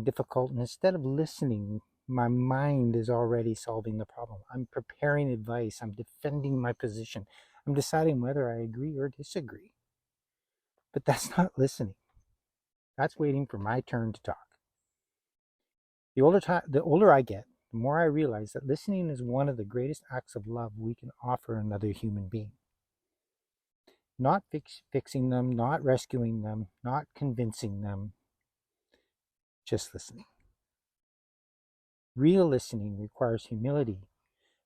difficult, and instead of listening, my mind is already solving the problem. I'm preparing advice. I'm defending my position. I'm deciding whether I agree or disagree. But that's not listening. That's waiting for my turn to talk. The older I get, the more I realize that listening is one of the greatest acts of love we can offer another human being. Not fixing them, not rescuing them, not convincing them, just listening. Real listening requires humility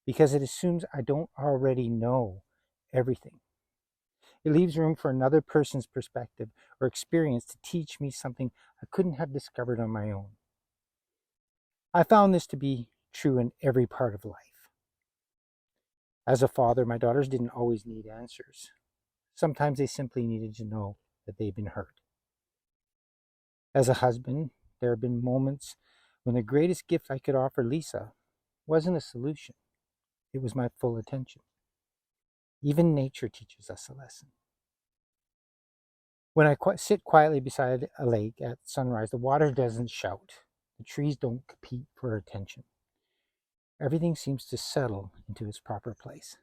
because it assumes I don't already know everything. It leaves room for another person's perspective or experience to teach me something I couldn't have discovered on my own. I found this to be true in every part of life. As a father, my daughters didn't always need answers. Sometimes they simply needed to know that they've been heard. As a husband, there have been moments when the greatest gift I could offer Lisa wasn't a solution. It was my full attention. Even nature teaches us a lesson. When I sit quietly beside a lake at sunrise, the water doesn't shout. The trees don't compete for attention. Everything seems to settle into its proper place.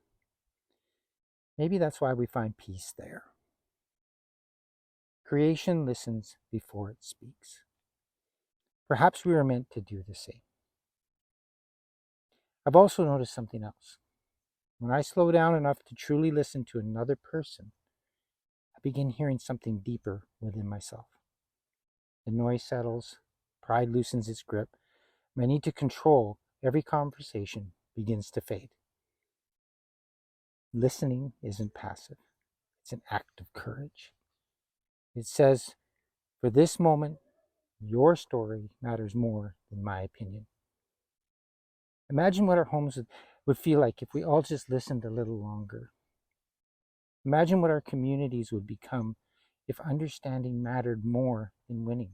Maybe that's why we find peace there. Creation listens before it speaks. Perhaps we are meant to do the same. I've also noticed something else. When I slow down enough to truly listen to another person, I begin hearing something deeper within myself. The noise settles, pride loosens its grip, my need to control every conversation begins to fade. Listening isn't passive, it's an act of courage. It says, for this moment, your story matters more than my opinion. Imagine what our homes would feel like if we all just listened a little longer. Imagine what our communities would become if understanding mattered more than winning.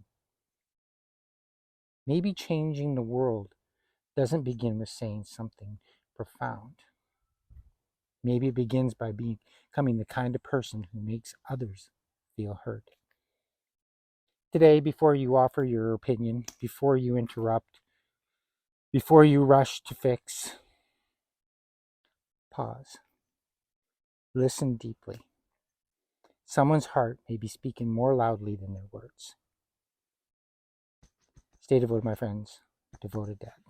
Maybe changing the world doesn't begin with saying something profound. Maybe it begins by becoming the kind of person who makes others feel heard. Today, before you offer your opinion, before you interrupt, before you rush to fix, pause. Listen deeply. Someone's heart may be speaking more loudly than their words. Stay devoted, my friends. Devoted Dad.